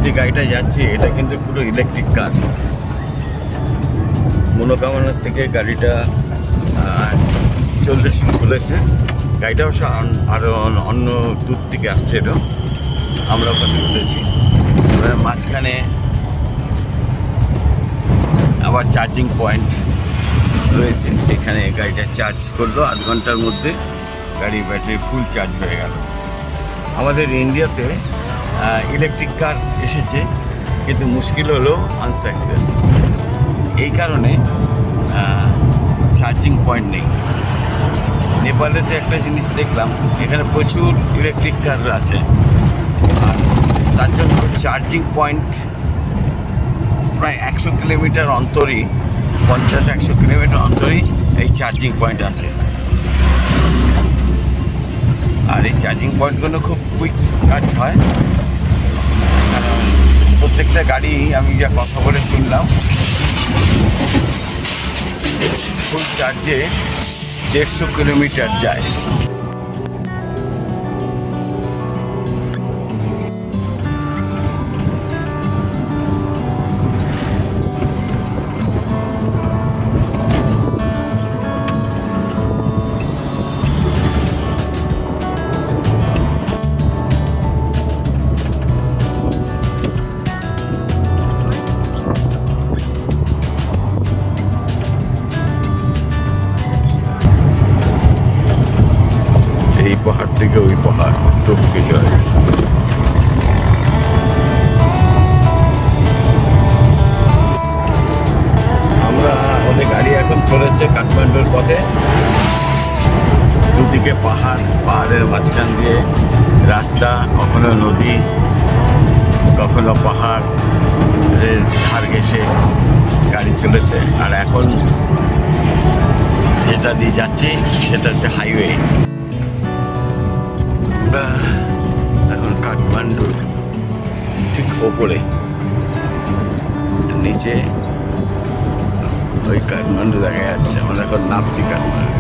যে গাড়িটা যাচ্ছে এটা কিন্তু পুরো ইলেকট্রিক কার। মনোকামনার থেকে গাড়িটা চলতে শুরু করেছে। গাড়িটা অবশ্য আরও অন্য দূর থেকে আসছে, এটা আমরা ওখানে উঠেছি। মাঝখানে আবার চার্জিং পয়েন্ট রয়েছে, সেখানে গাড়িটা চার্জ করলো, আধ ঘন্টার মধ্যে গাড়ির ব্যাটারি ফুল চার্জ হয়ে গেল। আমাদের ইন্ডিয়াতে ইলেকট্রিক কার এসেছে, কিন্তু মুশকিল হলো আনসাকসেস। এই কারণে চার্জিং পয়েন্ট নেই। নেপালেতে একটা জিনিস দেখলাম, এখানে প্রচুর ইলেকট্রিক কার আছে, আর তার জন্য চার্জিং পয়েন্ট প্রায় 100 কিলোমিটার অন্তরই, 50-100 কিলোমিটার অন্তরই এই চার্জিং পয়েন্ট আছে। আর এই চার্জিং পয়েন্টগুলো খুব কুইক চার্জ হয়, কারণ প্রত্যেকটা গাড়ি আমি যা কথা বলে শুনলাম ফুল চার্জে 150 কিলোমিটার যায়। এই পাহাড় থেকে ওই পাহাড় টপকে চলেছে। ওদের গাড়ি এখন চলেছে কাঠমান্ডুর পথে। দুদিকে পাহাড়, পাহাড়ের মাঝখান দিয়ে রাস্তা, কখনো নদী, কখনো পাহাড়ের ধার ঘেঁষে গাড়ি চলেছে। আর এখন যেটা দিয়ে যাচ্ছি সেটা হচ্ছে হাইওয়ে। আমরা এখন কাঠমান্ডুর ঠিক ওপরে, নিচে ওই কাঠমান্ডু দেখা যাচ্ছে। আমরা এখন নামছি কাঠমান্ডু।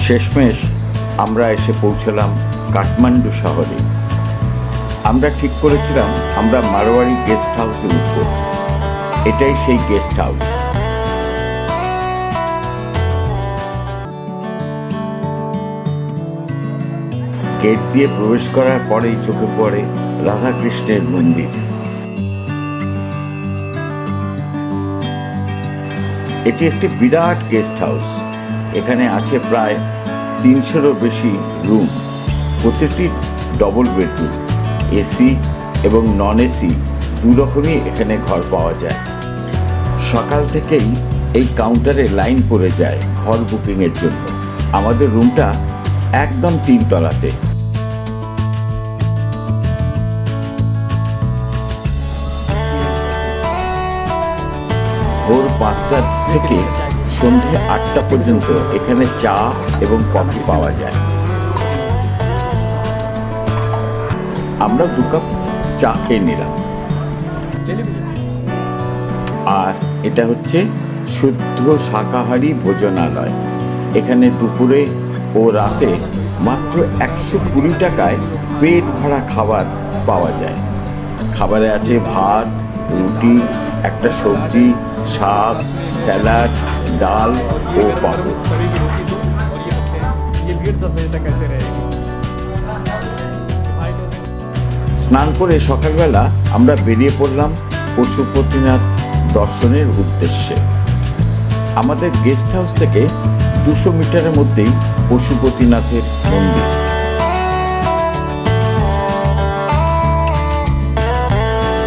শেষমেশ আমরা এসে পৌঁছলাম কাঠমান্ডু শহরে। আমরা ঠিক করেছিলাম আমরা মারোয়ারি গেস্ট হাউসে উঠব। এটাই সেই গেস্ট হাউস। গেট দিয়ে প্রবেশ করার পরেই চোখে পড়ে রাধাকৃষ্ণের মন্দির। এটি একটি বিরাট গেস্ট হাউস। এখানে আছে প্রায় 300-এরও বেশি রুম, প্রতিটি ডবল বেডরুম। এসি এবং নন এসি দু রকমই এখানে ঘর পাওয়া যায়। সকাল থেকেই এই কাউন্টারে লাইন পড়ে যায় ঘর বুকিংয়ের জন্য। আমাদের রুমটা একদম 3 তলাতে। ভোর 5টা থেকে সন্ধে 8টা পর্যন্ত এখানে চা এবং কফি পাওয়া যায়। আমরা 2 কাপ চা খেয়ে নিলাম। আর এটা হচ্ছে শুদ্ধ শাকাহারী ভোজনালয়। এখানে দুপুরে ও রাতে মাত্র 120 টাকায় পেট ভরা খাবার পাওয়া যায়। খাবারে আছে ভাত, রুটি, একটা সবজি, শাক, স্যালাড, ডাল ও পাঁপড়। স্নান করে সকালবেলা আমরা বেরিয়ে পড়লাম পশুপতিনাথ দর্শনের উদ্দেশ্যে। আমাদের গেস্ট হাউস থেকে 200 মিটারের মধ্যেই পশুপতিনাথের মন্দির।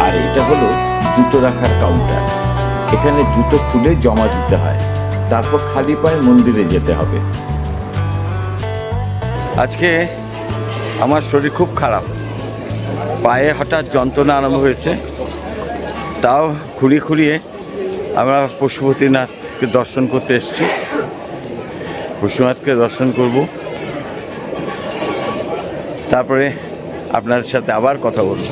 আর এটা হলো জুতো রাখার কাউন্টার। এখানে জুতো খুলে জমা দিতে হয়, তারপর খালি পায়ে মন্দিরে যেতে হবে। আজকে আমার শরীর খুব খারাপ, পায়ে হঠাৎ যন্ত্রণা আরম্ভ হয়েছে। তাও খুঁড়িয়ে আমরা পশুপতিনাথকে দর্শন করতে এসেছি। পশুনাথকে দর্শন করব, তারপরে আপনাদের সাথে আবার কথা বলব।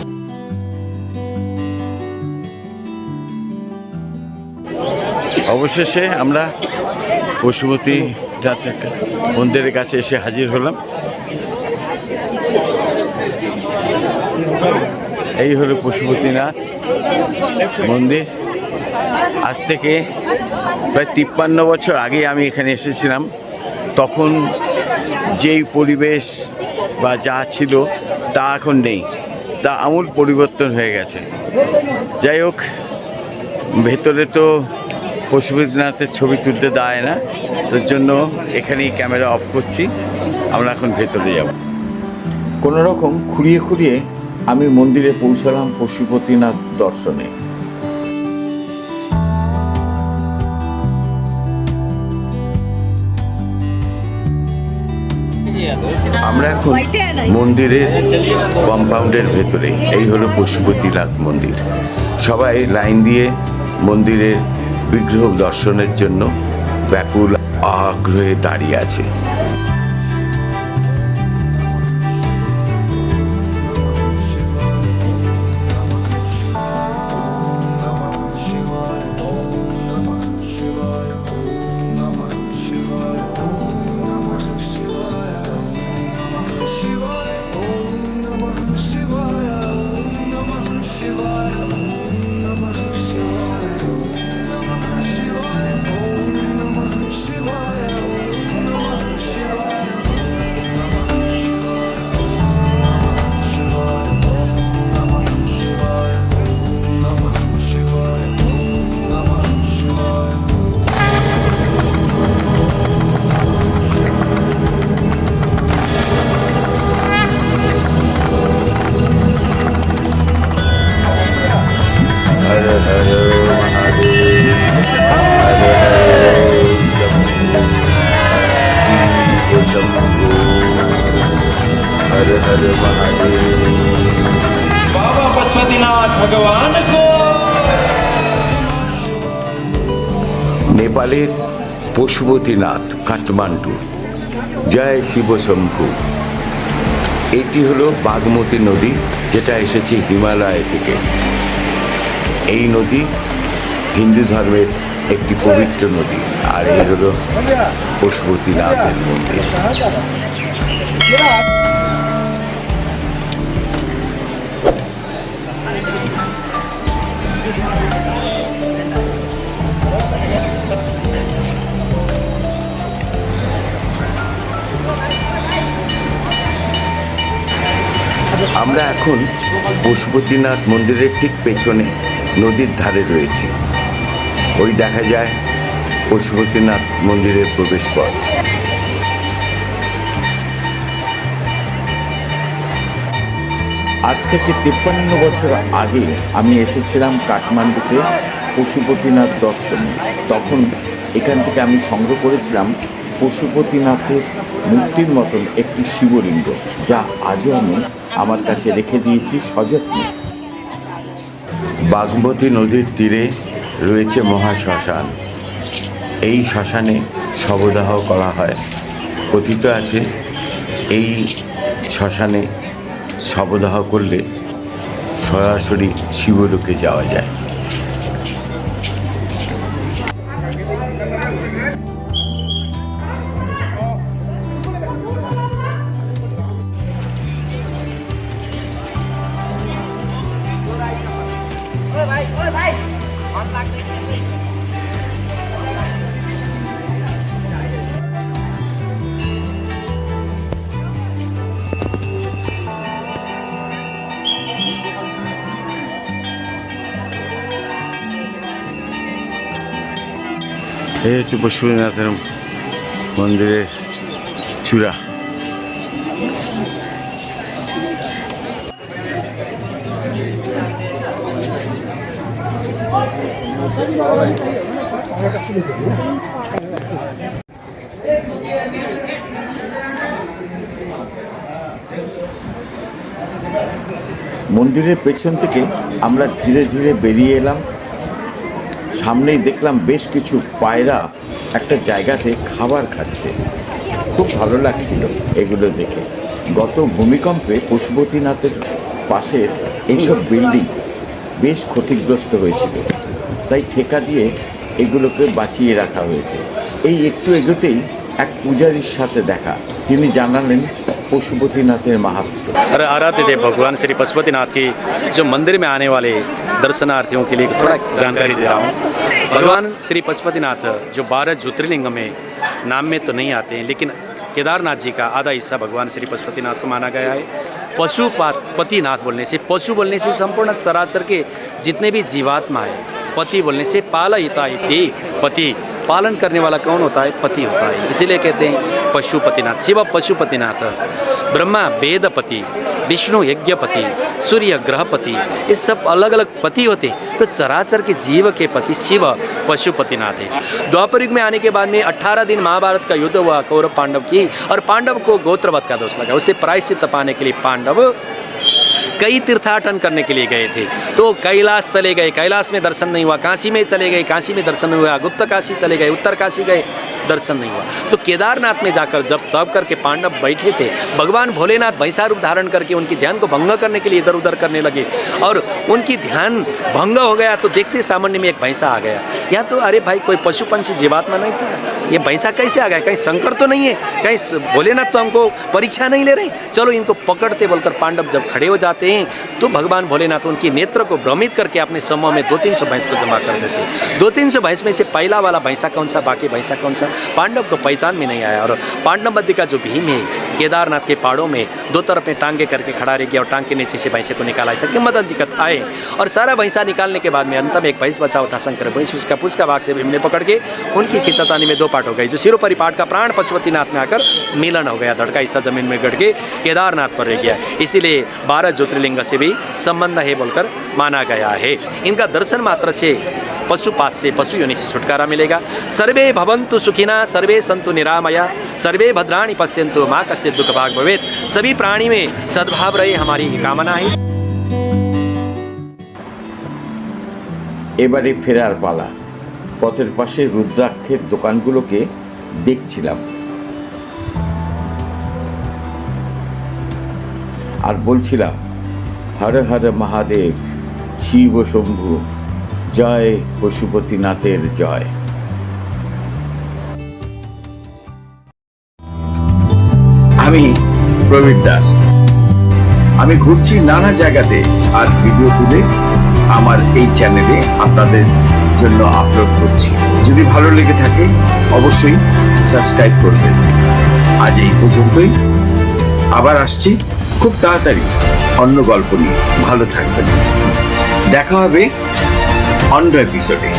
অবশেষে আমরা পশুপতিনাথ মন্দিরের কাছে এসে হাজির হলাম। এই হলো পশুপতিনাথ মন্দির। আজ থেকে প্রায় 53 বছর আগে আমি এখানে এসেছিলাম। তখন যেই পরিবেশ বা যা ছিল তা এখন নেই, তা আমূল পরিবর্তন হয়ে গেছে। যাই হোক, ভেতরে তো পশুপতিনাথের ছবি তুলতে দেয় না, তার জন্য এখানেই ক্যামেরা অফ করছি। আমরা এখন ভেতরে যাব। কোনো রকম খুঁড়িয়ে খুঁড়িয়ে আমি মন্দিরে পৌঁছালাম পশুপতিনাথ দর্শনে। আমরা এখন মন্দিরের কম্পাউন্ডের ভেতরে। এই হলো পশুপতিনাথ মন্দির। সবাই লাইন দিয়ে মন্দিরের বিগ্রহ দর্শনের জন্য ব্যাকুল আগ্রহে দাঁড়িয়ে আছে। बाबा पशुपतिनाथ भगवान को। নেপালের পশুপতিনাথ কাঠমান্ডু। জয় শিব শম্ভু। এটি হলো বাগমতী নদী, যেটা এসেছে হিমালয় থেকে। এই নদী হিন্দু ধর্মের একটি পবিত্র নদী। আর এই হলো পশুপতিনাথের মন্দির। আমরা এখন পশুপতিনাথ মন্দিরের ঠিক পেছনে নদীর ধারে রয়েছি। ওই দেখা যায় পশুপতিনাথ মন্দিরের প্রবেশপথ। আজ থেকে 53 বছর আগে আমি এসেছিলাম কাঠমান্ডুতে পশুপতিনাথ দর্শনে। তখন এখান থেকে আমি সংগ্রহ করেছিলাম পশুপতিনাথের মূর্তির মতন একটি শিবলিঙ্গ, যা আজও আমি আমার কাছে রেখে দিয়েছি সযত্নে। বাগমতী নদীর তীরে রয়েছে মহাশ্মশান। এই শ্মশানে শবদাহ করা হয়। কথিত আছে এই শ্মশানে শবদাহ করলে সরাসরি শিবলোকে যাওয়া যায়। এই হচ্ছে পশুপতিনাথের মন্দিরের চূড়া। মন্দিরের পেছন থেকে আমরা ধীরে ধীরে বেরিয়ে এলাম। সামনেই দেখলাম বেশ কিছু পায়রা একটা জায়গাতে খাবার খাচ্ছে। খুব ভালো লাগছিল এগুলো দেখে। গত ভূমিকম্পে পশুপতিনাথের পাশের এইসব বিল্ডিং বেশ ক্ষতিগ্রস্ত হয়েছিল, তাই ঠেকা দিয়ে এগুলোকে বাঁচিয়ে রাখা হয়েছে। এই একটু এগোতেই এক পূজারীর সাথে দেখা। তিনি জানালেন পশুপতিনাথের মাহাত্ম্য। आराध्य देव भगवान श्री पशुपतिनाथ की जो मंदिर में आने वाले दर्शनार्थियों के लिए थोड़ा जानकारी दे रहा हूँ। भगवान श्री पशुपतिनाथ जो 12 ज्योतिर्लिंग में नाम में तो नहीं आते हैं, लेकिन केदारनाथ जी का आधा हिस्सा भगवान श्री पशुपतिनाथ को माना गया है। पशुपतिनाथ बोलने से, पशु बोलने से संपूर्ण चराचर के जितने भी जीवात्मा है, पति बोलने से पालयिता है, पति पालन करने वाला कौन होता है? पति होता है। इसीलिए कहते हैं पशुपतिनाथ। शिव पशुपतिनाथ, ब्रह्मा वेदपति, विष्णु यज्ञपति, सूर्य ग्रहपति, ये सब अलग अलग पति होते हैं। तो चराचर के जीव के पति शिव पशुपतिनाथ है। द्वापर युग में आने के बाद में 18 दिन महाभारत का युद्ध हुआ कौरव पांडव की, और पांडव को गोत्रवध का दोष लगा। उससे प्रायश्चित पाने के लिए पांडव कई तीर्थाटन करने के लिए गए थे। तो कैलाश चले गए, कैलाश में दर्शन नहीं हुआ। काशी में चले गए, काशी में दर्शन नहीं हुआ। गुप्त काशी चले गए, उत्तर काशी गए, दर्शन नहीं हुआ। तो केदारनाथ में जाकर जब तब करके पांडव बैठे थे, भगवान भोलेनाथ भैंसा रूप धारण करके उनकी ध्यान को भंग करने के लिए इधर उधर करने लगे, और उनकी ध्यान भंग हो गया। तो देखते सामान्य में एक भैंसा आ गया। यहाँ तो अरे भाई कोई पशु पंछी जीवात्मा नहीं था, ये भैंसा कैसे आ गया? कहीं शंकर तो नहीं है, कहीं भोलेनाथ तो हमको परीक्षा नहीं ले रहे, चलो इनको पकड़ते बोलकर पांडव जब खड़े हो जाते हैं, तो भगवान भोलेनाथ उनकी नेत्र को भ्रमित करके अपने समूह में 200-300 भैंस को जमा कर देते। 200-300 भैंस में से पहला वाला भैंसा कौन सा, बाकी भैंसा कौन सा, पांडव को पहचान में नहीं आया। और पांडव मध्य का जो भीम है, केदारनाथ के पहाड़ों में 2 तरफ में टांगे करके खड़ा रह गया, और टांग के नीचे से भैंसे को निकाला। ऐसा कि मदद दिक्कत आए, और सारा भैंसा निकालने के बाद में अंत में एक भैंस बचा हुआ था, शंकर भैंस, उसका पुष्का भाग से भीम ने पकड़ के उनकी खिंचातानी में 2 पार्ट हो गई। जो सिरोपरि पार्ट का प्राण पशुपतिनाथ में आकर मिलन हो गया, धड़का हिस्सा जमीन में गड़ के केदारनाथ पर रह गया। इसीलिए 12 ज्योतिर्लिंग से भी संबंध है बोलकर माना गया है। इनका दर्शन मात्र से पशुपात से, पशु योनि से छुटकारा मिलेगा। सर्वे भवन्तु सुखिना, सर्वे सन्तु निरामया, सर्वे भद्राणि पश्यन्तु मा कश्चित् दुःख भाग् भवेत्। सभी प्राणी में सद्भाव रहे, हमारी ही कामना है। এবারে ফেরার পালা। পথের পাশে রুদ্রাক্ষের দোকানগুলোকে দেখছিলাম আর বলছিলাম, হর হর মহাদেব, শিব শম্ভু, জয় পশুপতিনাথের জয়। আমি প্রবীর দাস, আমি ঘুরছি নানা জায়গাতে আর ভিডিও তুলে আমার এই চ্যানেলে আপনাদের জন্য আপলোড করছি। যদি ভালো লেগে থাকে অবশ্যই সাবস্ক্রাইব করবেন। আজ এই পর্যন্তই, আবার আসছি খুব তাড়াতাড়ি অন্য গল্প নিয়ে। ভালো থাকবেন, দেখা হবে অন্য এপিসোডে।